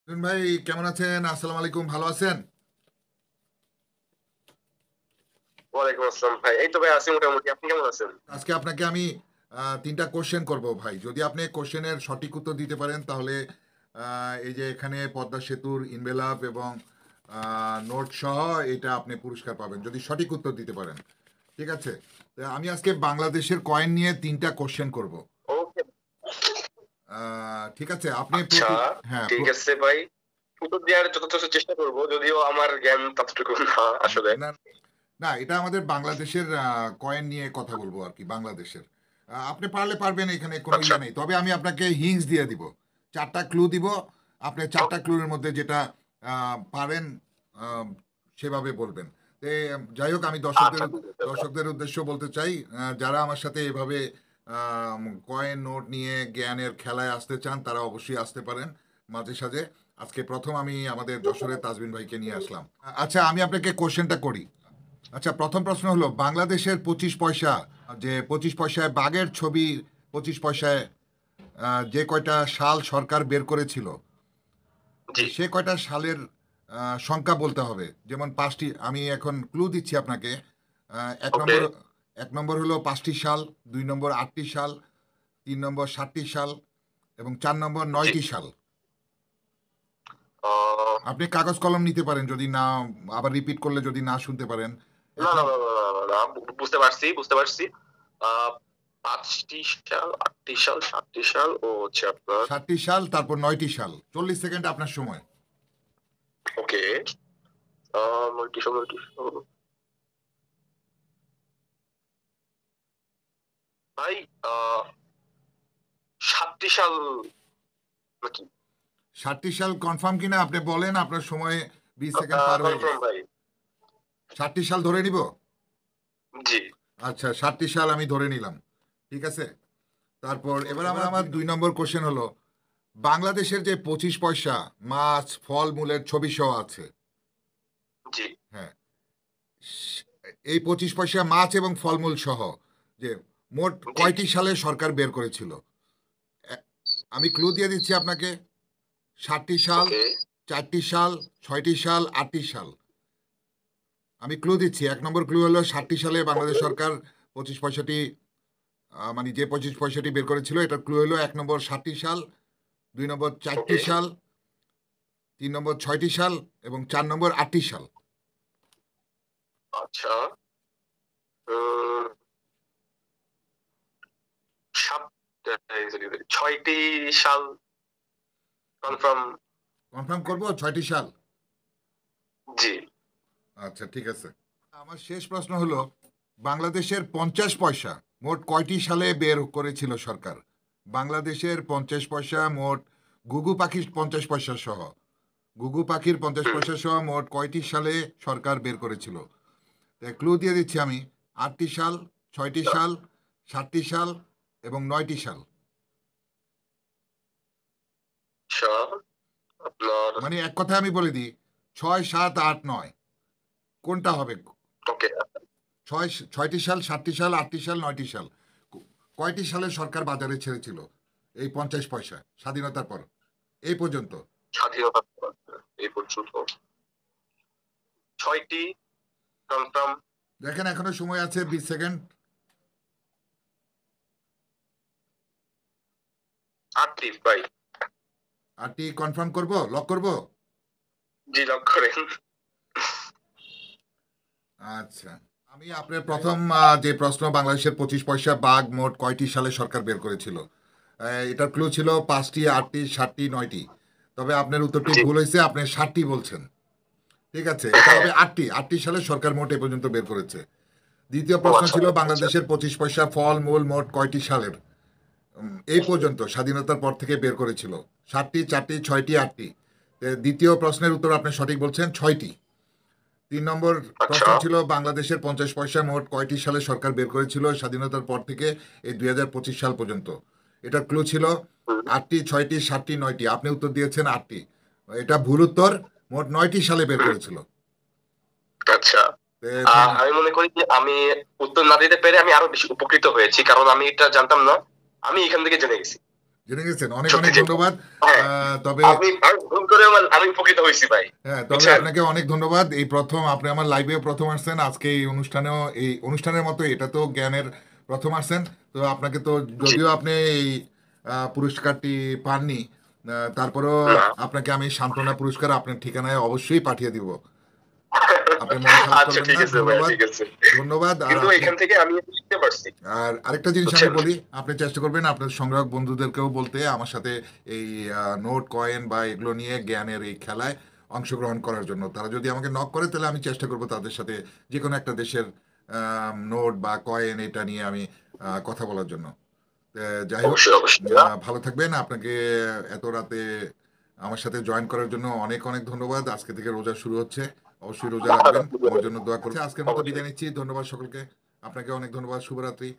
ভাই কেমন আছেন? আসসালামু আলাইকুম, ভালো আছেন? ওয়ালাইকুম আসসালাম ভাই, এই তো ভাই আছি মোটামুটি। আপনি কেমন আছেন? আজকে আপনাকে আমি তিনটা কোশ্চেন করব ভাই। যদি আপনি কোশ্চেনের সঠিক উত্তর দিতে পারেন তাহলে এই যে এখানে পদ্মা সেতুর ইনভেলাপ এবং নোট সহ এটা আপনি পুরস্কার পাবেন যদি সঠিক উত্তর দিতে পারেন। ঠিক আছে? তো আমি আজকে বাংলাদেশের কয়েন নিয়ে তিনটা কোশ্চেন করব। ওকে। ঠিক আছে, আপনি আচ্ছা, হ্যাঁ ঠিক আছে ভাই, উত্তর দেওয়ার যথাযথ চেষ্টা করব, যদিও আমার জ্ঞান ততটুকু না আসলে। না, না, এটা আমাদের বাংলাদেশের কয়েন নিয়ে কথা বলবো আর কি, বাংলাদেশের। আপনি পারলে পারবেন, এখানে কোনো আচ্ছা, ইয়ে নেই, তবে আমি আপনাকে হিংস দিয়ে দিব। চারটা ক্লু দিব, আপনি চারটা ক্লুর মধ্যে যেটা পারেন আহ, সেভাবে বলবেন। তো যাই হোক, আমি আচ্ছা, ঠিক আছে ভাই। দর্শকদের উদ্দেশ্য বলতে চাই, যারা আমার সাথে এভাবে কয়েন নোট নিয়ে জ্ঞানের খেলায় আসতে চান তারা অবশ্যই আসতে পারেন মাঝে সাঝে। আজকে প্রথম আমি আমাদের যশোরের তাজবিন ভাইকে নিয়ে আসলাম। আচ্ছা, আমি আপনাকে কোশ্চেনটা করি। আচ্ছা, প্রথম প্রশ্ন হলো, বাংলাদেশের 25 পয়সা, যে 25 পয়সায় বাঘের ছবি, 25 পয়সায় যে কয়টা সাল সরকার বের করেছিল, জি। সে কয়টা সালের সংখ্যা বলতে হবে। যেমন পাঁচটি, আমি এখন ক্লু দিচ্ছি আপনাকে। এক ওকে। নম্বর, এক নম্বর হলো 5টি সাল, 2 নম্বর 8টি সাল, 3 নম্বর 7টি সাল এবং 4 নম্বর জি। 9টি সাল। আহ, আপনি কাগজ কলম নিতে পারেন যদি না, আবার রিপিট করলে যদি না শুনতে পারেন। না এক না নম্বর, না না না না, না, বুঝতে পারছি বুঝতে পারছি। আহ 5টি সাল, 8টি সাল, 7টি সাল ও হচ্ছে আপনার। 7টি সাল, তারপর 9টি সাল। 40 সেকেন্ড আপনার সময়। ওকে। নয়টি সাল, নয়টি সাল। ভাই, আহ 7টি সাল নাকি? 7টি সাল কনফার্ম কিনা আপনি বলেন, আপনার সময় 20 সেকেন্ড পার হয়ে কনফার্ম গেছে। ভাই। 7টি সাল ধরে নিব? জি। আচ্ছা, 7টি সাল আমি ধরে নিলাম। ঠিক আছে। তারপর এবার আমার 2 নম্বর কোশ্চেন হলো, বাংলাদেশের যে 25 পয়সা মাছ ফল মূলের ছবি সহ আছে, জি। হ্যাঁ, এই 25 পয়সা মাছ এবং ফলমূল সহ যে মোট জি। কয়টি সালে সরকার বের করেছিল? এ- আমি ক্লু দিয়ে দিচ্ছি আপনাকে। 7টি সাল, ওকে। 4টি সাল, 6টি সাল, 8টি সাল। আমি ক্লু দিচ্ছি। 1 নম্বর ক্লু হলো 7টি সালে বাংলাদেশ ওকে। সরকার 25 পয়সাটি, মানে যে 25 পয়সাটি বের করেছিল, এটার ক্লু হলো 1 নম্বর 7টি সাল, 2 নম্বর 4টি ওকে। সাল, 3 নম্বর 6টি সাল এবং 4 নম্বর 8টি সাল। আচ্ছা। উম, সাত, 6টি সাল কনফার্ম। কনফার্ম করবো 6টি সাল? জি। আচ্ছা, ঠিক আছে। আমার শেষ প্রশ্ন হলো, বাংলাদেশের 50 পয়সা মোট কয়টি সালে বের করেছিল সরকার? বাংলাদেশের 50 পয়সা মোট, ঘুঘু পাখির 50 পয়সা সহ, ঘুঘু পাখির পঞ্চাশ হুম। পয়সা সহ মোট কয়টি সালে সরকার বের করেছিল? ক্লু দিয়ে দিচ্ছি আমি। 8টি সাল, 6টি সাল, 7টি সাল এবং 9টি সাল। আচ্ছা, আপনার। মানে এক কথায় আমি বলে দিই, 6, 7, 8, 9 কোনটা হবে? ওকে। 6টি সাল, 7টি সাল, 8টি সাল, 9টি সাল। কয়টি সালে সরকার বাজারে ছেড়েছিল এই 50 পয়সা স্বাধীনতার পর এই পর্যন্ত? স্বাধীনতার পর এই পর্যন্ত 6টি কনফার্ম। দেখেন, এখনো সময় আছে 20 সেকেন্ড। 8টি ভাই। 8টি কনফার্ম করব, লক করব? জি, লক করেন। আচ্ছা, আমি আপনার প্রথম যে প্রশ্ন, বাংলাদেশের 25 পয়সা বাঘ মোট কয়টি সালে সরকার বের করেছিল, এটার ক্লু ছিল 5টি, 8টি, 7টি, 9টি। তবে আপনার উত্তরটি জি। ভুল হয়েছে, আপনি 7টি বলছেন। ঠিক আছে, এটা হ্যাঁ। হবে 8টি। 8টি সালে সরকার মোট এ পর্যন্ত বের করেছে। দ্বিতীয় ও প্রশ্ন আচ্ছা, ছিল, আচ্ছা। বাংলাদেশের 25 পয়সা ফল মূল মোট কয়টি সালের এই পর্যন্ত স্বাধীনতার পর থেকে বের করেছিল? 7টি, 4টি, 6টি, 8টি। দ্বিতীয় প্রশ্নের উত্তর আপনি সঠিক বলছেন, 6টি। 3 নম্বর আচ্ছা। প্রশ্ন ছিল, বাংলাদেশের 50 পয়সা মোট কয়টি সালে সরকার বের করেছিল স্বাধীনতার পর থেকে এই 2025 সাল পর্যন্ত? এটার ক্লু ছিল হুম। 8টি, 6টি, 7টি, 9টি। আপনি উত্তর দিয়েছেন 8টি। এটা ভুল উত্তর। মোট 9টি সালে বের হুম। করেছিল। আচ্ছা। ধন্যবাদ। আমি মনে করি যে আমি উত্তর না দিতে পেরে আমি আরো বেশি উপকৃত হয়েছি, কারণ আমি এটা জানতাম না। আমি এখান থেকে জেনে গেছি। জেনে গেছেন, অনেক সত্যি অনেক যে ধন্যবাদ। হ্যাঁ তবে আমি ভুল করে আমি উপকৃত হয়েছি ভাই, হ্যাঁ, তবে বুঝছেন? আপনাকে অনেক ধন্যবাদ। এই প্রথম আপনি আমার লাইভে প্রথম আসছেন, আজকে এই অনুষ্ঠানেও এই অনুষ্ঠানের মতো এটা তো জ্ঞানের প্রথম আসছেন। তো আপনাকে তো, জি যদিও আপনি এই পুরস্কারটি পাননি, তারপরেও না আপনাকে আমি সান্ত্বনা পুরস্কার আপনার ঠিকানায় অবশ্যই পাঠিয়ে দিব। আপনি মন খারাপ আচ্ছা করবেন ঠিক না। আছে ভাই, ধন্যবাদ, ঠিক আছে। ধন্যবাদ। আর কিন্তু আপনি, এখান থেকে আমি শিখতে পারছি, আর আরেকটা জিনিস আমি বুঝছেন? বলি, আপনি চেষ্টা করবেন আপনার সংগ্রাহক বন্ধুদেরকেও বলতে আমার সাথে এই নোট কয়েন বা এগুলো নিয়ে জ্ঞানের এই খেলায় অংশগ্রহণ করার জন্য। তারা যদি আমাকে নক করে তাহলে আমি চেষ্টা করব তাদের সাথে যে কোনো একটা দেশের নোট বা কয়েন এটা নিয়ে আমি কথা বলার জন্য। যাই হোক, অবশ্যই অবশ্যই ভাইয়া। ভালো থাকবেন। আপনাকে এত রাতে আমার সাথে জয়েন করার জন্য অনেক অনেক ধন্যবাদ। আজকে থেকে রোজা শুরু হচ্ছে, অবশ্যই রোজা রাখবেন, আমার জন্য দোয়া করছে। আজকের মতো অবশ্যই। বিদায় নিচ্ছি, ধন্যবাদ সকলকে। আপনাকে অনেক ধন্যবাদ, শুভরাত্রি।